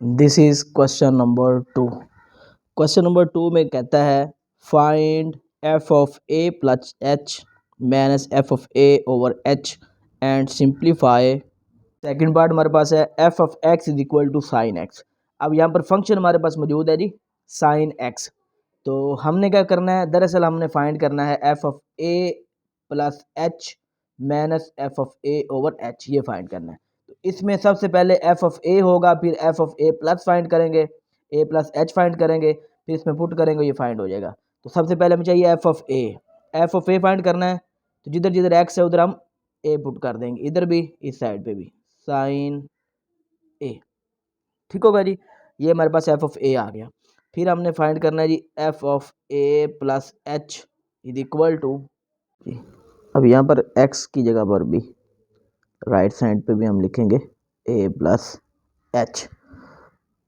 This is question number 2। Question number 2 में कहता है find f of A plus H minus F of A over h and simplify. Second part हमारे पास है F of x is equal to sine x. अब यहाँ पर function हमारे पास मौजूद है जी साइन एक्स। तो हमने क्या करना है, दरअसल हमने फाइंड करना है F of A plus H minus F of A over H, ये फाइंड करना है। तो इसमें सबसे पहले एफ ऑफ ए होगा, फिर F of A plus find करेंगे, ए प्लस एच फाइंड करेंगे, फिर इसमें पुट करेंगे, ये फाइंड हो जाएगा। तो सबसे पहले हमें चाहिए F of A. F of A find करना है, तो जिधर जिधर एक्स है उधर हम ए पुट कर देंगे, इधर भी इस साइड पे भी साइन ए। ठीक होगा जी, ये हमारे पास एफ ऑफ ए आ गया। फिर हमने फाइंड करना है जी F of A plus H is equal to, अब यहाँ पर एक्स की जगह पर भी राइट साइड पे भी हम लिखेंगे ए प्लस एच।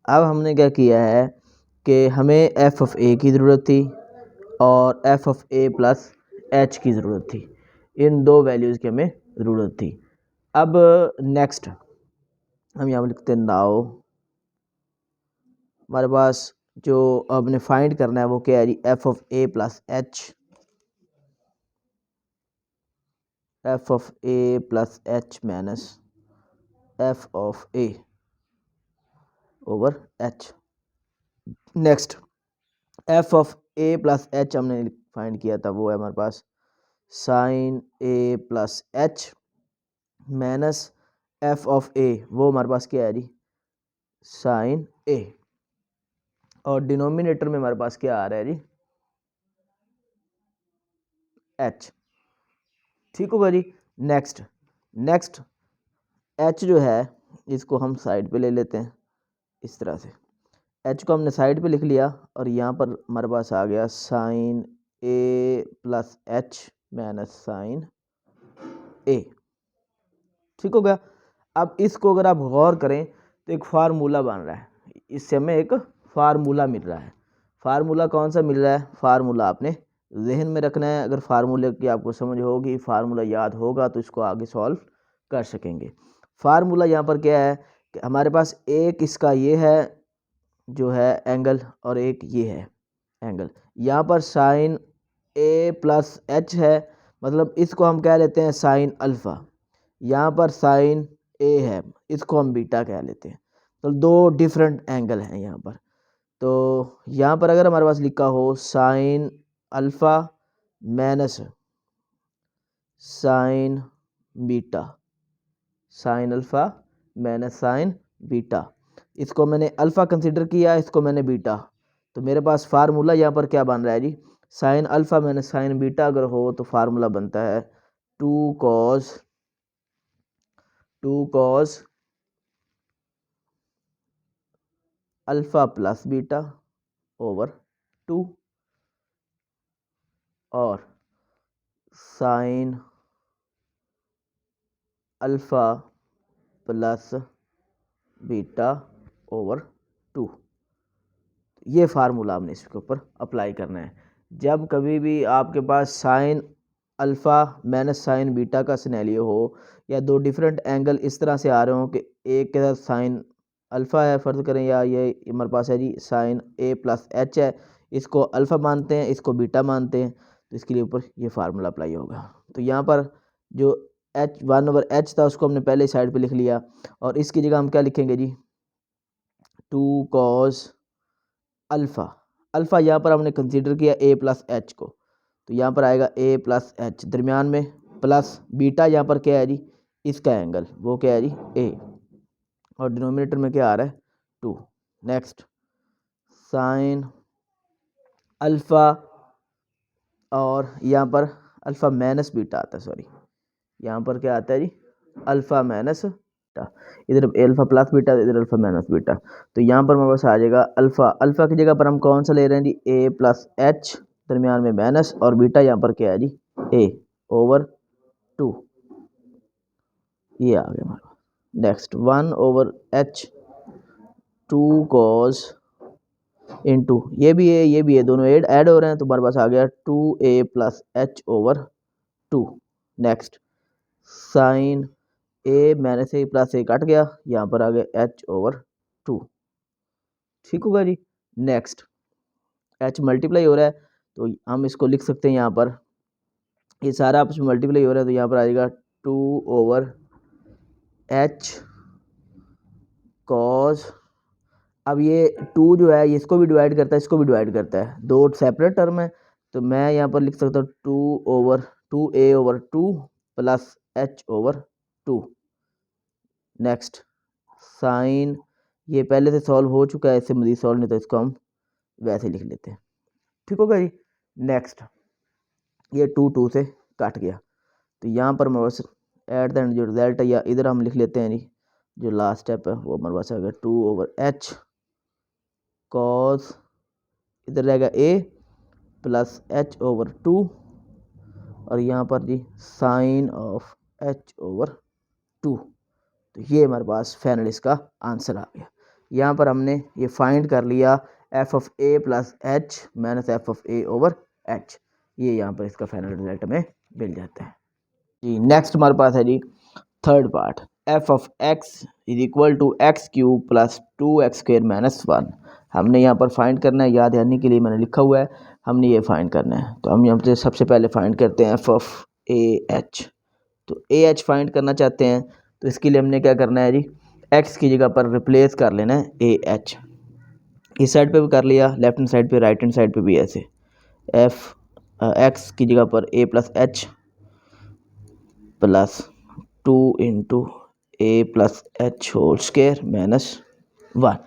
अब हमने क्या किया है कि हमें एफ ऑफ ए की ज़रूरत थी और F of A plus H की ज़रूरत थी, इन दो वैल्यूज़ की हमें ज़रूरत थी। अब नेक्स्ट हम यहाँ पर लिखते हैं नाउ, हमारे पास जो हमने फाइंड करना है वो क्या है जी F of A plus H, F of A plus H minus F of A over H. Next F of A plus H हमने फाइंड किया था, वो है हमारे पास sine A plus H minus F of A, वो हमारे पास क्या है जी साइन ए, और डिनोमिनेटर में हमारे पास क्या आ रहा है जी एच। ठीक होगा जी। नेक्स्ट नेक्स्ट एच जो है इसको हम साइड पे ले लेते हैं, इस तरह से एच को हमने साइड पे लिख लिया और यहाँ पर हमारे पास आ गया साइन ए प्लस एच माइनस साइन ए। ठीक हो गया। अब इसको अगर आप गौर करें तो एक फार्मूला बन रहा है, इससे हमें एक फार्मूला मिल रहा है। फार्मूला कौन सा मिल रहा है, फार्मूला आपने जहन में रखना है। अगर फार्मूले की आपको समझ होगी, फार्मूला याद होगा तो इसको आगे सॉल्व कर सकेंगे। फार्मूला यहाँ पर क्या है कि हमारे पास एक इसका ये है जो है एंगल और एक ये है एंगल। यहाँ पर साइन ए प्लस एच है, मतलब इसको हम कह लेते हैं साइन अल्फ़ा। यहाँ पर साइन ए है, इसको हम बीटा कह लेते हैं। तो दो डिफरेंट एंगल हैं यहाँ पर। तो यहाँ पर अगर हमारे पास लिखा हो sign alpha minus sine beta, sign alpha minus sine beta, इसको मैंने अल्फ़ा कंसिडर किया, इसको मैंने बीटा। तो मेरे पास फार्मूला यहाँ पर क्या बन रहा है जी sine alpha minus sine beta अगर हो तो फार्मूला बनता है two cos alpha plus beta over 2 और sine alpha plus beta over 2। ये फार्मूला हमने इसके ऊपर अप्लाई करना है। जब कभी भी आपके पास sine alpha minus sine beta का सिनेरियो हो या दो डिफरेंट एंगल इस तरह से आ रहे हो कि एक के साथ साइन अल्फ़ा है फ़र्ज़ करें, या ये हमारे पास है जी साइन ए प्लस एच है, इसको अल्फ़ा मानते हैं, इसको बीटा मानते हैं, तो इसके लिए ऊपर ये फार्मूला अप्लाई होगा। तो यहाँ पर जो एच 1/h था उसको हमने पहले साइड पे लिख लिया और इसकी जगह हम क्या लिखेंगे जी टू कॉस अल्फ़ा। अल्फ़ा यहाँ पर हमने कंसीडर किया ए प्लस एच को, तो यहाँ पर आएगा ए प्लस एच, दरमियान में प्लस बीटा, यहाँ पर क्या है जी इसका एंगल, वो क्या है जी ए, और डिनोमिनेटर में क्या आ रहा है 2। नेक्स्ट साइन अल्फ़ा, और यहाँ पर अल्फ़ा माइनस बीटा आता है, सॉरी यहाँ पर क्या आता है जी अल्फ़ा माइनस बीटा, इधर अल्फ़ा प्लस बीटा, इधर अल्फ़ा माइनस बीटा। तो यहाँ पर हमारे पास आ जाएगा अल्फ़ा, अल्फ़ा की जगह पर हम कौन सा ले रहे हैं जी ए प्लस एच, दरमियान में माइनस, और बीटा यहाँ पर क्या है जी ए ओवर 2, ये आ गया हमारे पास। नेक्स्ट 1/h 2 cos इंटू ये भी है ये भी है, दोनों ऐड हो रहे हैं, तो हमारे पास आ गया 2a plus H over 2। Next sine A minus A plus A cut गया, यहाँ पर आ गया एच ओवर 2। ठीक होगा जी। नेक्स्ट h मल्टीप्लाई हो रहा है तो हम इसको लिख सकते हैं यहाँ पर, ये सारा आपस में मल्टीप्लाई हो रहा है तो यहाँ पर आएगा 2/h cos। अब ये 2 जो है इसको भी डिवाइड करता है, इसको भी डिवाइड करता है, दो सेपरेट टर्म है तो मैं यहाँ पर लिख सकता हूँ 2/2a/2 plus h/2। Next sign, ये पहले से सॉल्व हो चुका है, इससे मज़ीद सॉल्व नहीं तो इसको हम वैसे लिख लेते हैं। ठीक होगा जी। नेक्स्ट ये 2 से कट गया तो यहाँ पर हमारे पास एट द एंड जो रिजल्ट है या इधर हम लिख लेते हैं जी, जो लास्ट स्टेप है वो हमारे पास आ गया 2/h cos, इधर रहेगा a प्लस h/2 और यहाँ पर जी साइन ऑफ h/2। तो ये हमारे पास फाइनल इसका आंसर आ गया। यहाँ पर हमने ये फाइंड कर लिया f(a + h - f(a/h), ये यहाँ पर इसका फाइनल रिजल्ट हमें मिल जाता है जी। नेक्स्ट हमारे पास है जी third part, f(x = x³ + 2x² - 1। हमने यहाँ पर फाइंड करना है, याद रहने के लिए मैंने लिखा हुआ है, हमने ये फाइंड करना है। तो हम यहाँ पर सबसे पहले फाइंड करते हैं f(ah), तो ah फाइंड करना चाहते हैं तो इसके लिए हमने क्या करना है जी, x की जगह पर रिप्लेस कर लेना है ah। इस साइड पे भी कर लिया, लेफ्ट हैंड साइड पे, राइट हैंड साइड पे भी ऐसे, x की जगह पर a + h plus 2 × a + h² - 1।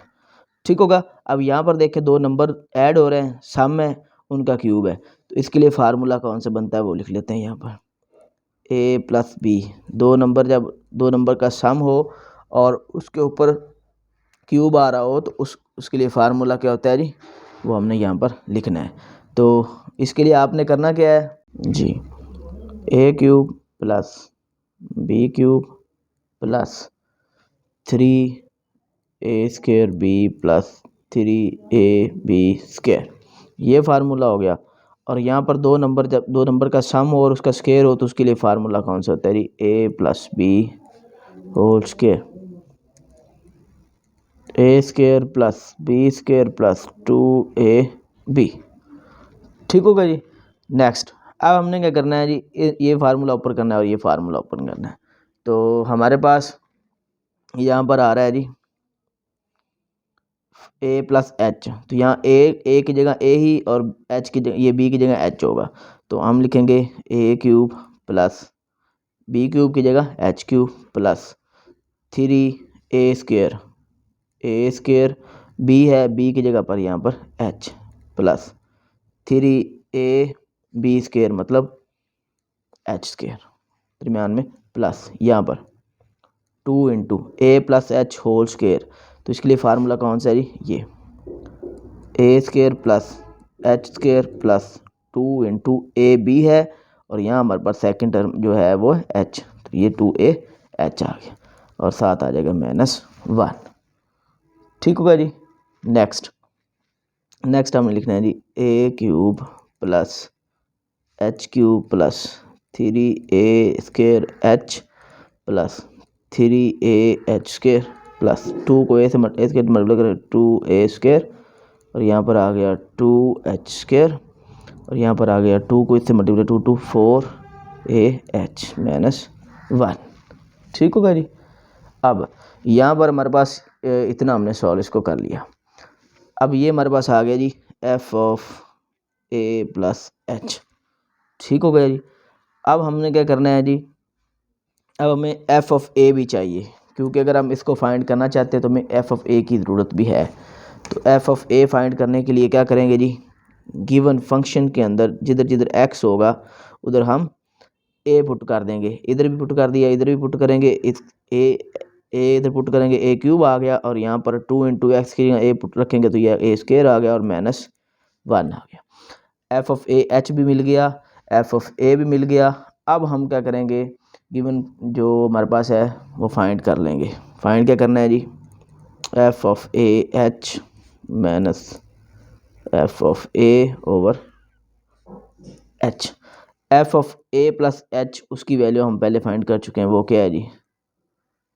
ठीक होगा। अब यहाँ पर देखें दो नंबर ऐड हो रहे हैं, सम है, उनका क्यूब है, तो इसके लिए फार्मूला कौन सा बनता है वो लिख लेते हैं यहाँ पर, a + b, दो नंबर जब दो नंबर का सम हो और उसके ऊपर क्यूब आ रहा हो तो उसके लिए फार्मूला क्या होता है जी, वो हमने यहाँ पर लिखना है। तो इसके लिए आपने करना क्या है जी, a³ + b³ + 3a² + 3ab², ये फार्मूला हो गया। और यहाँ पर दो नंबर जब दो नंबर का सम हो और उसका स्क्वायर हो तो उसके लिए फार्मूला कौन सा होता है जी, a + b² a² + b² + 2ab। ठीक होगा जी। नेक्स्ट अब हमने क्या करना है जी, ये फार्मूला ऊपर करना है और ये फार्मूला ऊपर करना है। तो हमारे पास यहाँ पर आ रहा है जी a + h, तो यहाँ a की जगह a ही और h की जगह, ये b की जगह h होगा, तो हम लिखेंगे a³ + b³ की जगह h³ + 3a², a² b है, b की जगह पर यहाँ पर h + 3ab² मतलब h², दरम्यान में प्लस, यहाँ पर 2 × a + h², तो इसके लिए फार्मूला कौन सा है जी, ये a² + h² + 2 × ab है और यहाँ हमारे पास सेकंड टर्म जो है वो h, तो ये 2ah आ गया और साथ आ जाएगा -1। ठीक होगा जी। नेक्स्ट हमें लिखना है जी a³ + h³ + 3a² + 3ah² + 2 को a से मल्टीप्लाई करें 2a² और यहाँ पर आ गया 2h² और यहाँ पर आ गया 2 को इससे मल्टीप्लाई 2 × 4ah - 1। ठीक होगा जी। अब यहाँ पर हमारे पास इतना हमने सॉल्व इसको कर लिया। अब ये हमारे पास आ गया जी f(a + h), ठीक हो गया जी। अब हमने क्या करना है जी, अब हमें f(a) भी चाहिए, क्योंकि अगर हम इसको फाइंड करना चाहते हैं तो हमें f(a) की ज़रूरत भी है। तो f(a) फाइंड करने के लिए क्या करेंगे जी, गिवन फंक्शन के अंदर जिधर जिधर x होगा उधर हम a पुट कर देंगे, इधर भी पुट कर दिया, इधर भी पुट करेंगे, इस a इधर पुट करेंगे, a³ आ गया और यहाँ पर 2 × x की जगह a पुट रखेंगे तो यह a² आ गया और -1 आ गया। f(h) भी मिल गया, f(a) भी मिल गया। अब हम क्या करेंगे, गिवन जो हमारे पास है वो फाइंड कर लेंगे। फाइंड क्या करना है जी, f(a)h - f(a/h), f(a + h) उसकी वैल्यू हम पहले फाइंड कर चुके हैं, वो क्या है जी,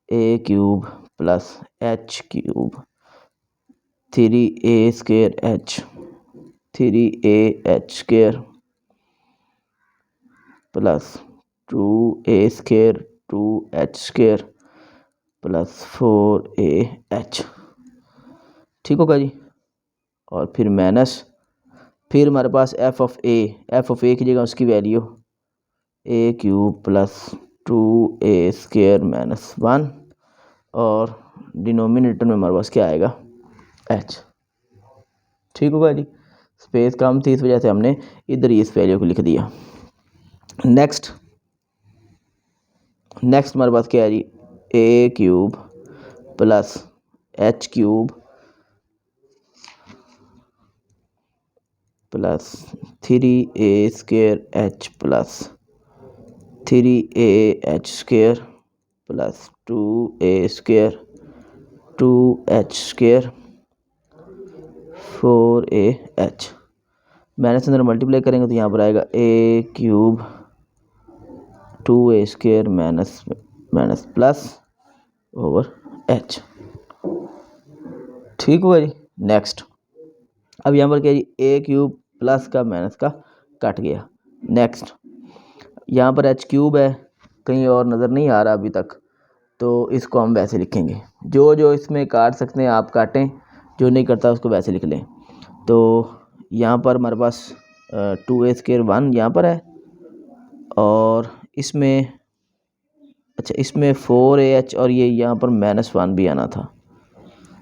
a³ + h³ 3a² h 3ah² plus 2a² 2h² plus 4ah। ठीक होगा जी। और फिर माइनस, फिर हमारे पास एफ ऑफ ए की जगह उसकी value a³ plus 2a² minus 1 और डिनोमिनेटर में हमारे पास क्या आएगा h। ठीक होगा जी। स्पेस कम थी इस वजह से हमने इधर ही इस वैल्यू को लिख दिया। नेक्स्ट हमारे पास क्या है जी, a³ plus h³ plus 3a² h plus 3ah² plus 2a² 2h² 4ah। Minus अंदर मल्टीप्लाई करेंगे तो यहाँ पर आएगा a³ 2a² minus plus over h। ठीक हुआ जी। नेक्स्ट अब यहाँ पर क्या जी, a³ प्लस का माइनस का कट गया। नेक्स्ट यहाँ पर h³ है, कहीं और नज़र नहीं आ रहा अभी तक, तो इसको हम वैसे लिखेंगे। जो इसमें काट सकते हैं आप काटें, जो नहीं करता उसको वैसे लिख लें। तो यहाँ पर हमारे पास 2a² 1 यहाँ पर है और इसमें अच्छा इसमें 4ah और ये यहाँ पर -1 भी आना था,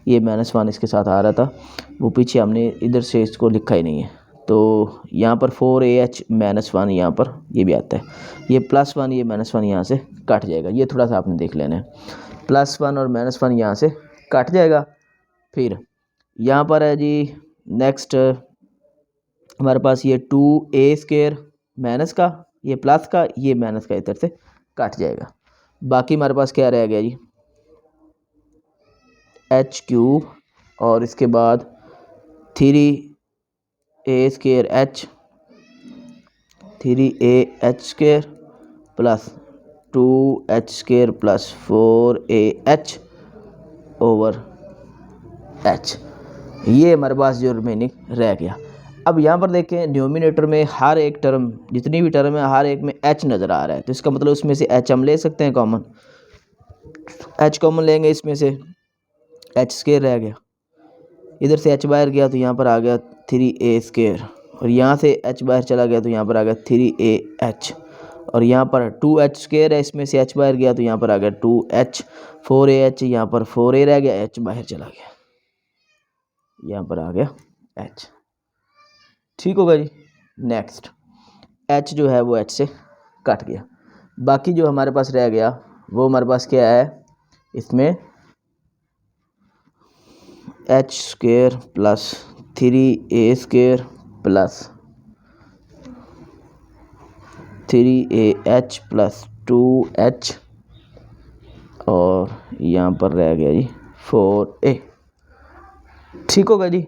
ये -1 इसके साथ आ रहा था, वो पीछे हमने इधर से इसको लिखा ही नहीं है। तो यहाँ पर 4ah -1 यहाँ पर ये भी आता है, ये +1 ये -1 यहाँ से कट जाएगा। ये थोड़ा सा आपने देख लेना है, +1 और -1 यहाँ से कट जाएगा। फिर यहाँ पर है जी नेक्स्ट हमारे पास ये 2a² माइनस का, ये प्लस का, ये माइनस का इधर से कट जाएगा। बाकी हमारे पास क्या रह गया जी, h³ और इसके बाद 3a² h 3ah² plus 2h² plus 4ah over h। ये हमारे पास जो रिमेनिंग रह गया। अब यहाँ पर देखें डिनोमिनेटर में हर एक टर्म, जितनी भी टर्म है हर एक में h नज़र आ रहा है, तो इसका मतलब उसमें से h हम ले सकते हैं कॉमन। h कॉमन लेंगे, इसमें से h² रह गया, इधर से h बाहर गया तो यहाँ पर आ गया 3a² और यहाँ से h बाहर चला गया तो यहाँ पर आ गया 3ah और यहाँ पर 2h² है, इसमें से h बाहर गया तो यहाँ पर आ गया 2h 4ah, यहाँ पर 4a रह गया, h बाहर चला गया, यहाँ पर आ गया h। ठीक होगा जी। नेक्स्ट h जो है वो h से कट गया। बाकी जो हमारे पास रह गया वो हमारे पास क्या है, इसमें h² plus 3a² plus 3ah plus 2h और यहाँ पर रह गया जी 4a। ठीक होगा जी।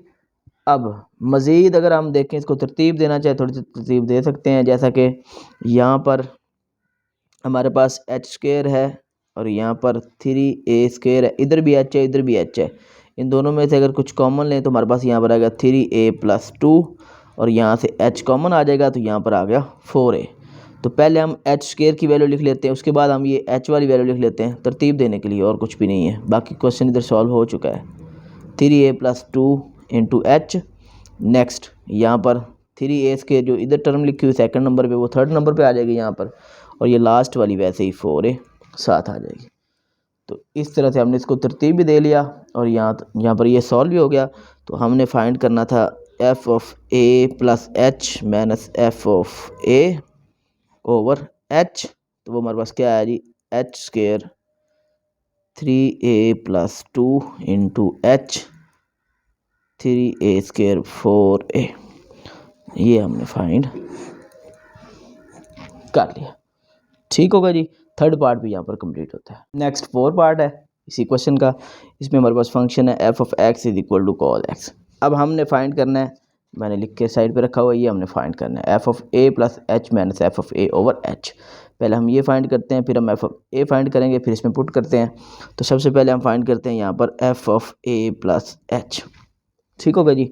अब मज़ीद अगर हम देखें, इसको तरतीब देना चाहे थोड़ी सी तरतीब दे सकते हैं, जैसा कि यहाँ पर हमारे पास h² है और यहाँ पर 3a² है, इधर भी h है इधर भी h है, इन दोनों में से अगर कुछ कॉमन लें तो हमारे पास यहाँ पर आ गया 3a प्लस 2 और यहाँ से h कॉमन आ जाएगा तो यहाँ पर आ गया 4a। तो पहले हम h² की वैल्यू लिख लेते हैं, उसके बाद हम ये h वाली वैल्यू लिख लेते हैं तरतीब देने के लिए, और कुछ भी नहीं है। बाकी क्वेश्चन इधर सॉल्व हो चुका है। 3a plus 2 into h। Next यहाँ पर 3a² जो इधर टर्म लिखी हुई सेकंड नंबर पे वो थर्ड नंबर पे आ जाएगी यहाँ पर, और ये लास्ट वाली वैसे ही 4a साथ आ जाएगी। तो इस तरह से हमने इसको तरतीब भी दे लिया और यहाँ पर ये सॉल्व भी हो गया। तो हमने फाइंड करना था f of a plus h minus f of a over h। तो वो हमारे पास क्या आया जी, h² 3a plus 2 into h 3a² 4a, ये हमने फाइंड कर लिया। ठीक होगा जी। थर्ड पार्ट भी यहाँ पर कंप्लीट होता है। नेक्स्ट फोर्थ पार्ट है इसी क्वेश्चन का। इसमें हमारे पास फंक्शन है f of x is equal to cos x। अब हमने फाइंड करना है, मैंने लिख के साइड पे रखा हुआ है, ये हमने फाइंड करना है f of a plus h minus f of a over h। पहले हम ये फाइंड करते हैं, फिर हम f ऑफ a फाइंड करेंगे, फिर इसमें पुट करते हैं। तो सबसे पहले हम फाइंड करते हैं यहाँ पर f of a plus h। ठीक होगा जी।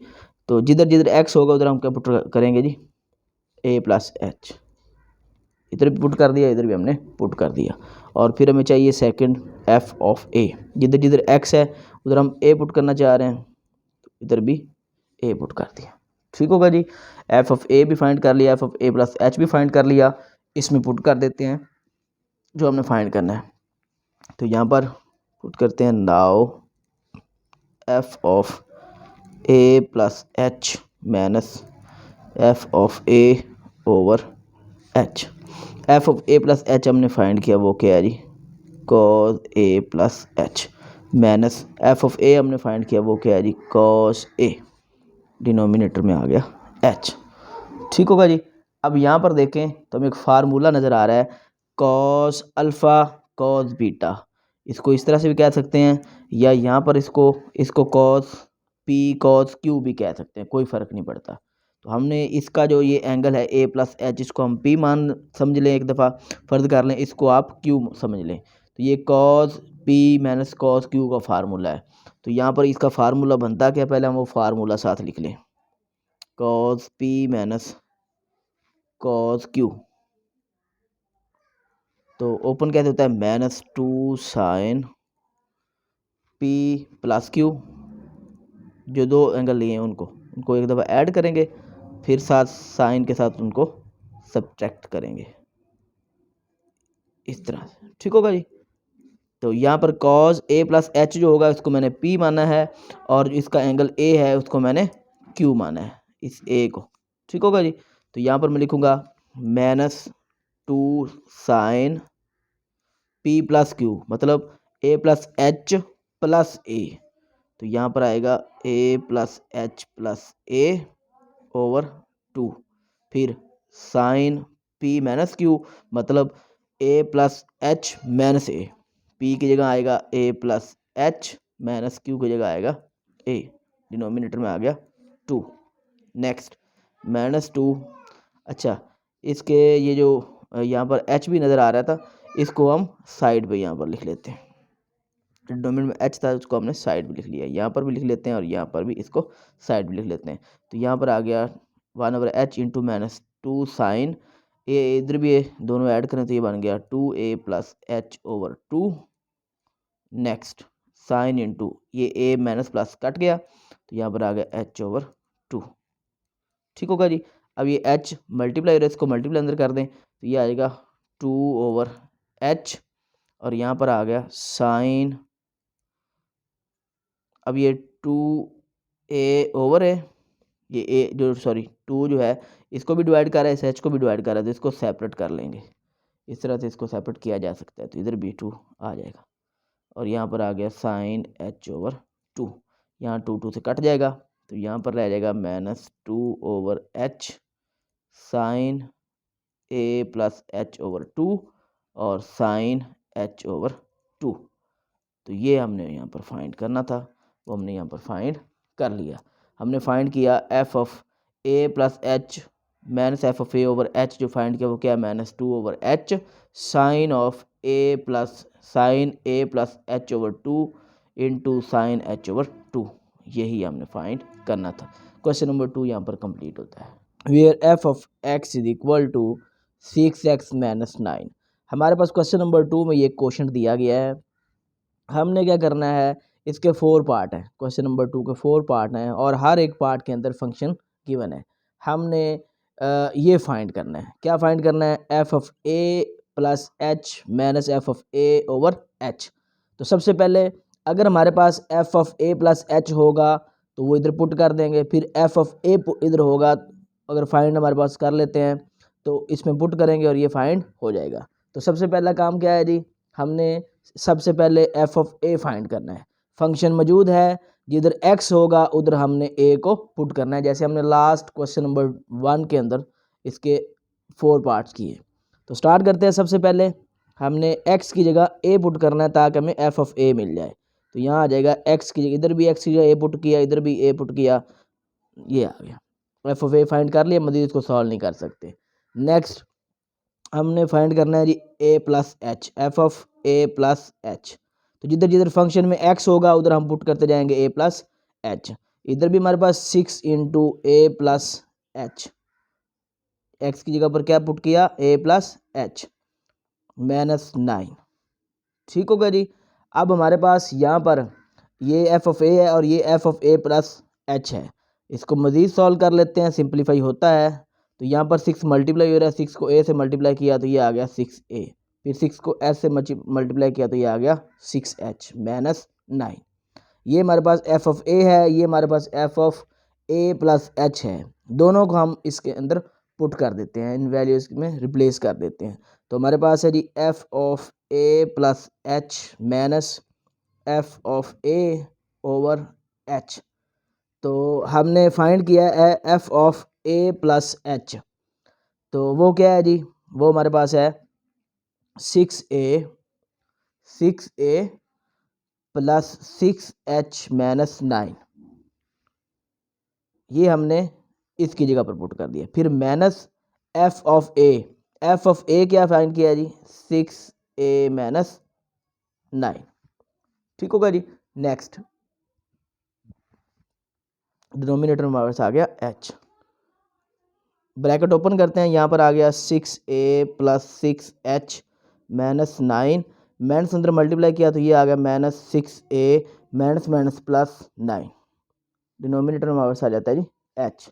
तो जिधर जिधर एक्स होगा उधर हम क्या पुट करेंगे जी, ए प्लस एच। इधर भी पुट कर दिया, इधर भी हमने पुट कर दिया। और फिर हमें चाहिए सेकंड एफ ऑफ ए। जिधर जिधर एक्स है उधर हम ए पुट करना चाह रहे हैं, इधर भी ए पुट कर दिया। ठीक होगा जी। एफ ऑफ ए भी फाइंड कर लिया, F of A plus H भी फाइंड कर लिया। इसमें पुट कर देते हैं जो हमने फाइंड करना है। तो यहाँ पर पुट करते हैं now F of A plus H minus F of A over H. F of A plus H हमने फाइंड किया, वो क्या है जी, cos A plus H minus F of A हमने फाइंड किया, वो क्या है जी, कॉस ए, डिनोमिनेटर में आ गया एच। ठीक होगा जी। अब यहाँ पर देखें तो हमें एक फार्मूला नज़र आ रहा है, कॉस अल्फ़ा कॉस बीटा। इसको इस तरह से भी कह सकते हैं, या यहाँ पर इसको कॉस पी कॉस क्यू भी कह सकते हैं, कोई फ़र्क नहीं पड़ता। तो हमने इसका जो ये एंगल है ए प्लस एच, इसको हम पी मान समझ लें, एक दफ़ा फ़र्ज कर लें, इसको आप क्यू समझ लें। तो ये cos p minus cos Q का फार्मूला है। तो यहाँ पर इसका फार्मूला बनता क्या, पहले हम वो फार्मूला साथ लिख लें, cos p minus cos q. तो ओपन कैसे होता है, minus two sine P plus q. जो दो एंगल लिए हैं उनको एक दफ़ा ऐड करेंगे, फिर साथ साइन के साथ उनको सब्ट्रैक्ट करेंगे, इस तरह से। ठीक होगा जी। तो यहाँ पर कॉस ए प्लस एच जो होगा इसको मैंने पी माना है, और इसका एंगल ए है उसको मैंने क्यू माना है, इस ए को। ठीक होगा जी। तो यहाँ पर मैं लिखूँगा minus two sine P plus Q, मतलब A plus H plus A. तो यहाँ पर आएगा A plus H plus A over two, फिर साइन पी माइनस क्यू, मतलब A plus H minus A. P की जगह आएगा A plus H, minus Q की जगह आएगा ए, डिनोमिनेटर में आ गया टू। नेक्स्ट माइनस टू, अच्छा इसके ये जो यहाँ पर एच भी नज़र आ रहा था, इसको हम साइड पे यहाँ पर लिख लेते हैं। डिनोमिनेटर में एच था उसको हमने साइड भी लिख लिया, यहाँ पर भी लिख लेते हैं और यहाँ पर भी इसको साइड भी लिख लेते हैं। तो यहाँ पर आ गया one over H into minus two sine A, इधर भी दोनों ऐड करें तो ये बन गया two A plus H over two. Next sine into ये ए माइनस प्लस कट गया, तो यहाँ पर आ गया एच ओवर टू। ठीक होगा जी। अब ये एच मल्टीप्लाई, इसको मल्टीप्लाई अंदर कर दें तो ये आएगा टू ओवर एच, और यहाँ पर आ गया साइन, अब ये टू ए ओवर है, ये ए जो सॉरी टू जो है इसको भी डिवाइड कर रहा है, इस एच को भी डिवाइड कर रहा है, तो इसको सेपरेट कर लेंगे, इस तरह से इसको सेपरेट किया जा सकता है। तो इधर भी टू आ जाएगा, और यहाँ पर आ गया साइन एच ओवर टू, यहाँ टू टू से कट जाएगा, तो यहाँ पर रह जाएगा minus two over h sine ए प्लस एच ओवर टू और साइन एच ओवर टू। तो ये हमने यहाँ पर फाइंड करना था, वो हमने यहाँ पर फाइंड कर लिया। हमने फाइंड किया f of A plus H minus F of A over h, जो फाइंड किया वो क्या है, minus two over h sine of A plus H over two into sine h over two. यही हमने फाइंड करना था। क्वेश्चन नंबर 2 यहाँ पर कंप्लीट होता है। Where f of x is equal to 6x minus 9। हमारे पास क्वेश्चन नंबर 2 में ये क्वेश्चन दिया गया है। हमने क्या करना है, इसके 4 पार्ट हैं, क्वेश्चन नंबर 2 के 4 पार्ट हैं, और हर एक पार्ट के अंदर फंक्शन गिवन है। हमने ये फाइंड करना है, क्या फाइंड करना है, F of A plus H minus F of A over H. तो सबसे पहले अगर हमारे पास F of A plus H होगा तो वो इधर पुट कर देंगे, फिर एफ ऑफ ए इधर होगा, अगर फाइंड हमारे पास कर लेते हैं तो इसमें पुट करेंगे और ये फाइंड हो जाएगा। तो सबसे पहला काम क्या है जी, हमने सबसे पहले एफ ऑफ ए फाइंड करना है। फंक्शन मौजूद है, जिधर एक्स होगा उधर हमने ए को पुट करना है, जैसे हमने लास्ट क्वेश्चन नंबर 1 के अंदर इसके 4 पार्ट्स किए। तो स्टार्ट करते हैं। सबसे पहले हमने एक्स की जगह ए पुट करना है ताकि हमें एफ ऑफ ए मिल जाए। तो यहाँ आ जाएगा एक्स की जगह, इधर भी एक्स की जगह ए पुट किया, इधर भी ए पुट किया, ये आ गया। एफ ऑफ ए फाइंड कर लिया, मजीद इसको सॉल्व नहीं कर सकते। नेक्स्ट हमने फाइंड करना है जी A plus H, F of A plus H. तो जिधर जिधर फंक्शन में एक्स होगा उधर हम पुट करते जाएंगे ए प्लस एच। इधर भी हमारे पास 6 इंटू ए प्लस एच, एक्स की जगह पर क्या पुट किया, ए प्लस एच -9। ठीक होगा जी। अब हमारे पास यहाँ पर ये एफ ऑफ ए है और ये F of A plus H है। इसको मज़ीद सॉल्व कर लेते हैं, सिंप्लीफाई होता है। तो यहाँ पर 6 मल्टीप्लाई हो रहा है, 6 को ए से मल्टीप्लाई किया तो ये आ गया 6a, फिर 6 को एच से मल्टीप्लाई किया तो ये आ गया 6h -9। ये हमारे पास एफ ऑफ ए है, ये हमारे पास F of A plus H है। दोनों को हम इसके अंदर पुट कर देते हैं, इन वैल्यूज़ में रिप्लेस कर देते हैं। तो हमारे पास है जी F of A plus H minus F of A over H. तो हमने फाइंड किया है F of A plus H, तो वो क्या है जी, वो हमारे पास है 6a प्लस 6h -9। ये हमने इसकी जगह पर पुट कर दिया। फिर माइनस एफ ऑफ ए क्या फाइंड किया जी, 6a -9। ठीक होगा जी। नेक्स्ट डिनोमिनेटर में हमारे पास आ गया h, ब्रैकेट ओपन करते हैं, यहाँ पर आ गया 6a प्लस 6h -9, माइनस अंदर मल्टीप्लाई किया तो ये आ गया -6a माइनस प्लस 9, डिनोमिनेटर में हमारे पास आ जाता है जी h।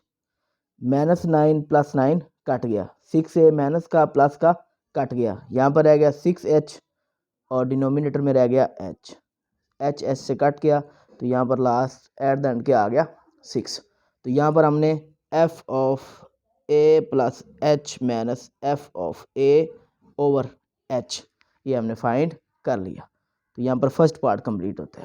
-9 प्लस 9 कट गया, 6a माइनस का प्लस का कट गया, यहाँ पर रह गया 6h और डिनोमिनेटर में रह गया h, h से कट गया तो यहाँ पर लास्ट एट द एंड क्या आ गया 6। तो यहाँ पर हमने F of A plus H minus F of A over H ये हमने फाइंड कर लिया। तो यहाँ पर फर्स्ट पार्ट कंप्लीट होता है।